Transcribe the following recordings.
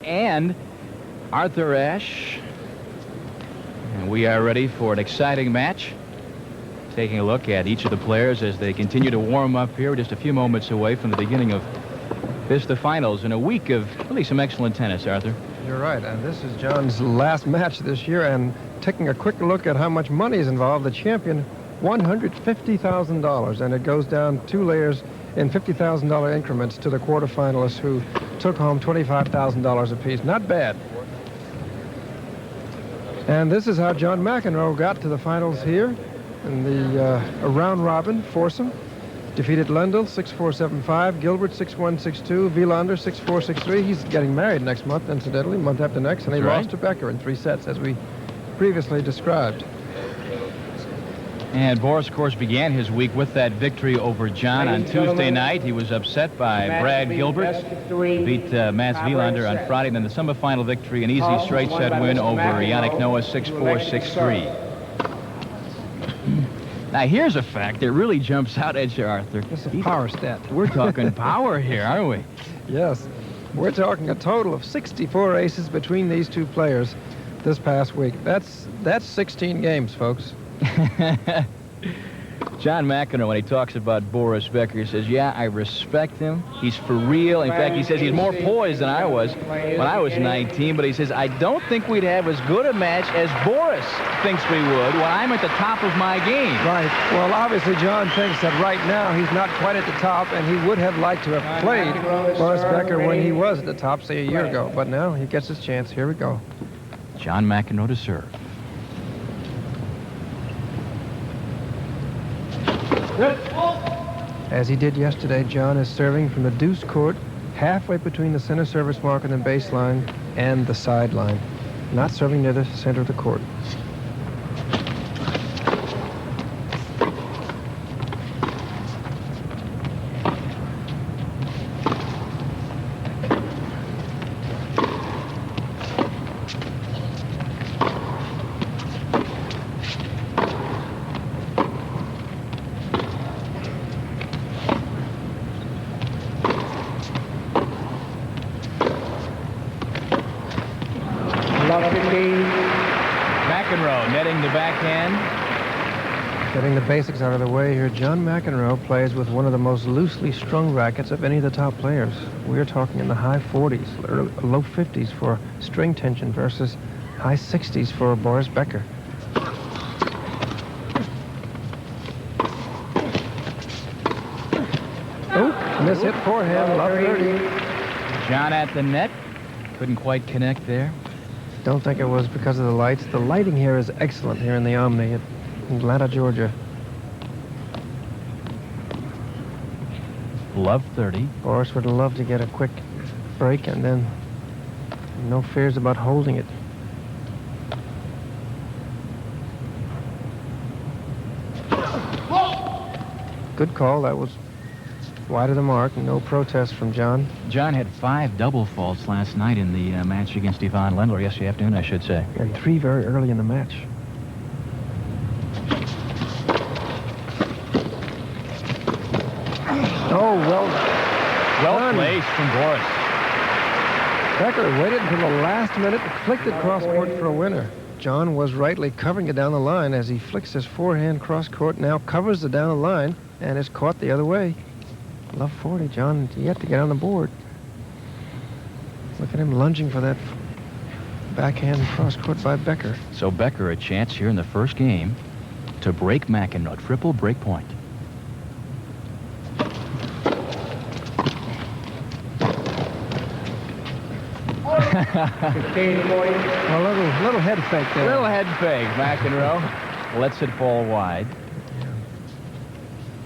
and Arthur Ashe. And we are ready for an exciting match. Taking a look at each of the players as they continue to warm up here. We're just a few moments away from the beginning of Vista Finals in a week of really some excellent tennis, Arthur. You're right, and this is John's last match this year, and taking a quick look at how much money is involved, the champion, $150,000, and it goes down 2 layers in $50,000 increments to the quarterfinalists who took home $25,000 apiece. Not bad. And this is how John McEnroe got to the finals here in the round robin foursome. Defeated Lendl 6-4, 7-5, Gilbert 6-1, 6-2, Wielander 6-4, 6-3. He's getting married next month, incidentally, month after next, and he lost to Becker in 3 sets, as we previously described. And Boris, of course, began his week with that victory over John on Tuesday night. He was upset by Brad Gilbert, beat Mats Wielander on Friday, then the semifinal victory, an easy straight set win over Yannick Noah 6-4, 6-3. Now, here's a fact that really jumps out at you, Arthur. This is a power stat. We're talking power here, aren't we? Yes. We're talking a total of 64 aces between these 2 players this past week. That's 16 games, folks. John McEnroe, when he talks about Boris Becker, he says, yeah, I respect him. He's for real. In fact, he says he's more poised than I was when I was 19, but he says, I don't think we'd have as good a match as Boris thinks we would when I'm at the top of my game. Right. Well, obviously, John thinks that right now he's not quite at the top, and he would have liked to have played Boris Becker when he was at the top, say, a year ago. But now he gets his chance. Here we go. John McEnroe to serve. As he did yesterday, John is serving from the deuce court, halfway between the center service marker and baseline and the sideline, not serving near the center of the court. McEnroe netting the backhand. Getting the basics out of the way here, John McEnroe plays with one of the most loosely strung rackets of any of the top players. We're talking in the high 40s, low 50s for string tension versus high 60s for Boris Becker. Oh, miss hit forehand, love 30. John at the net. Couldn't quite connect there. Don't think it was because of the lights. The lighting here is excellent here in the Omni at Atlanta, Georgia. Love 30. Boris would love to get a quick break and then no fears about holding it. Good call. That was wide of the mark. No protest from John. John had 5 double faults last night in the match against Ivan Lendl, yesterday afternoon, I should say. And 3 very early in the match. Oh, well placed from Boris. Becker waited until the last minute, flicked it cross-court for a winner. John was rightly covering it down the line as he flicks his forehand cross-court, now covers it down the line, and is caught the other way. Love 40, John, yet to get on the board. Look at him lunging for that backhand cross-court by Becker. So Becker a chance here in the first game to break McEnroe, triple break point. A little head fake there. Little head fake, McEnroe lets it fall wide.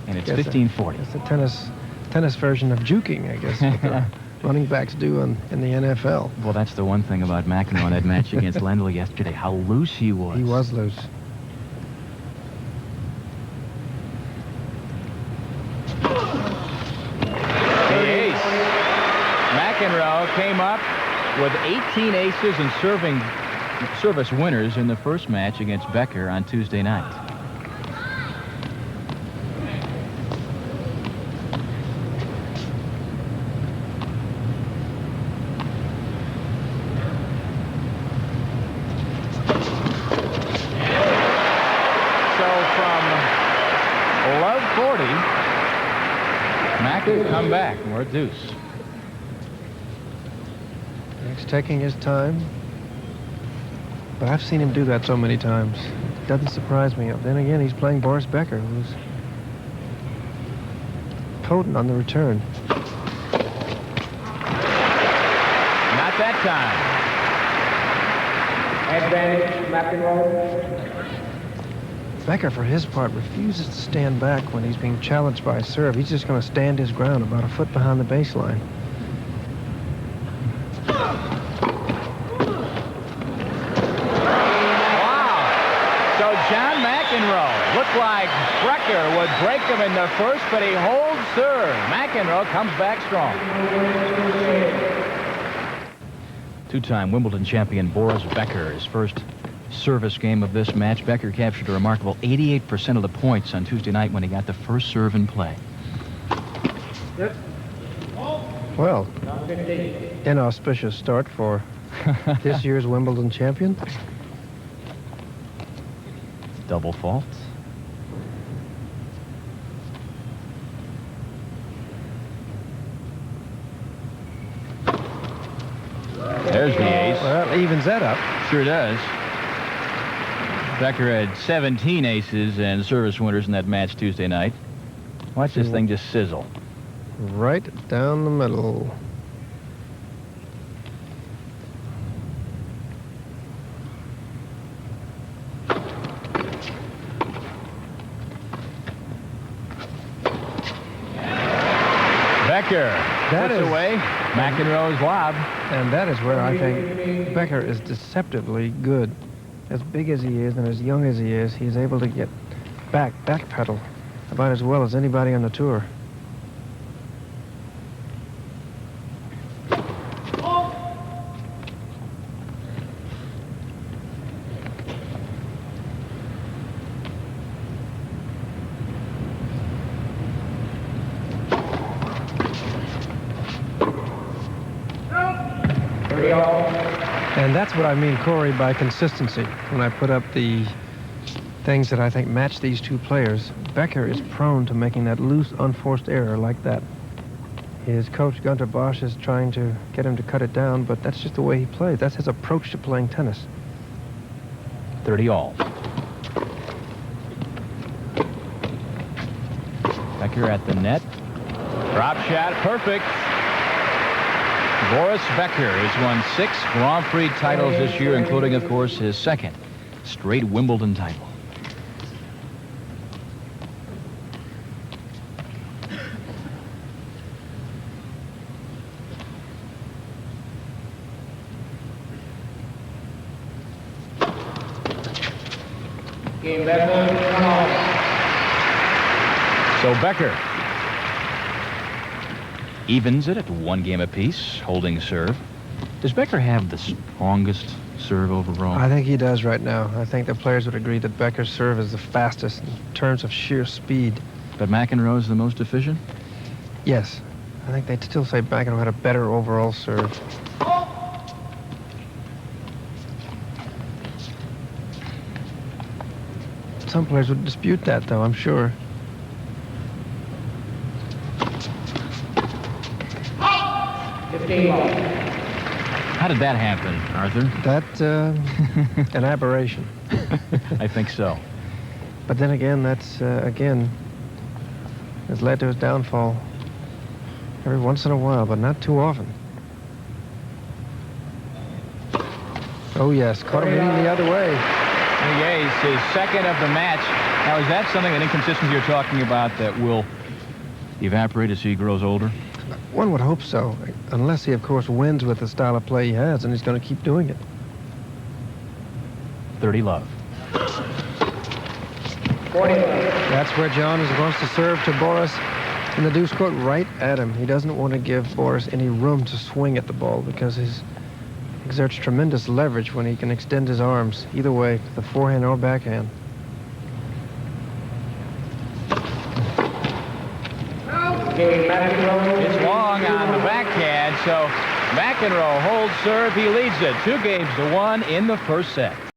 And it's 15-40. It's the tennis version of juking, I guess, what the running backs do in the NFL. Well, that's the one thing about McEnroe in that match against Lendl yesterday, how loose he was. He was loose. The ace. McEnroe came up with 18 aces and service winners in the first match against Becker on Tuesday night. come back. We're at deuce. He's taking his time. But I've seen him do that so many times. It doesn't surprise me. Then again, he's playing Boris Becker, who's potent on the return. Not that time. Advantage, McEnroe. Becker, for his part, refuses to stand back when he's being challenged by a serve. He's just going to stand his ground about a foot behind the baseline. Wow. So John McEnroe looked like Becker would break him in the first, but he holds serve. McEnroe comes back strong. Two-time Wimbledon champion Boris Becker, his first service game of this match. Becker captured a remarkable 88% of the points on Tuesday night when he got the first serve in play. Well, inauspicious start for this year's Wimbledon champion. Double fault. There's the ace. Well, evens that up. Sure does. Becker had 17 aces and service winners in that match Tuesday night. Watch this thing just sizzle. Right down the middle. Becker puts away McEnroe's lob. And that is where I think Becker is deceptively good. As big as he is and as young as he is, he's able to get backpedal about as well as anybody on the tour. And that's what I mean, Corey, by consistency. When I put up the things that I think match these two players, Becker is prone to making that loose, unforced error like that. His coach, Gunter Bosch, is trying to get him to cut it down, but that's just the way he plays. That's his approach to playing tennis. 30 all. Becker at the net. Drop shot, perfect. Boris Becker has won 6 Grand Prix titles this year, including, of course, his second straight Wimbledon title. So Becker evens it at 1 game apiece, holding serve. Does Becker have the strongest serve overall? I think he does right now. I think the players would agree that Becker's serve is the fastest in terms of sheer speed. But McEnroe is the most efficient? Yes. I think they'd still say McEnroe had a better overall serve. Some players would dispute that, though, I'm sure. How did that happen, Arthur? That's an aberration. I think so. But then again, that's, again, has led to his downfall every once in a while, but not too often. Oh, yes, caught him hitting the other way. The ace, his second of the match. Now, is that something, an inconsistency you're talking about, that will evaporate as he grows older? One would hope so, unless he, of course, wins with the style of play he has, and he's going to keep doing it. 30 love. 40. That's where John is supposed to serve to Boris in the deuce court, right at him. He doesn't want to give Boris any room to swing at the ball because he exerts tremendous leverage when he can extend his arms, either way, the forehand or backhand. It's long on the backhand, so McEnroe holds serve. He leads it 2-1 in the first set.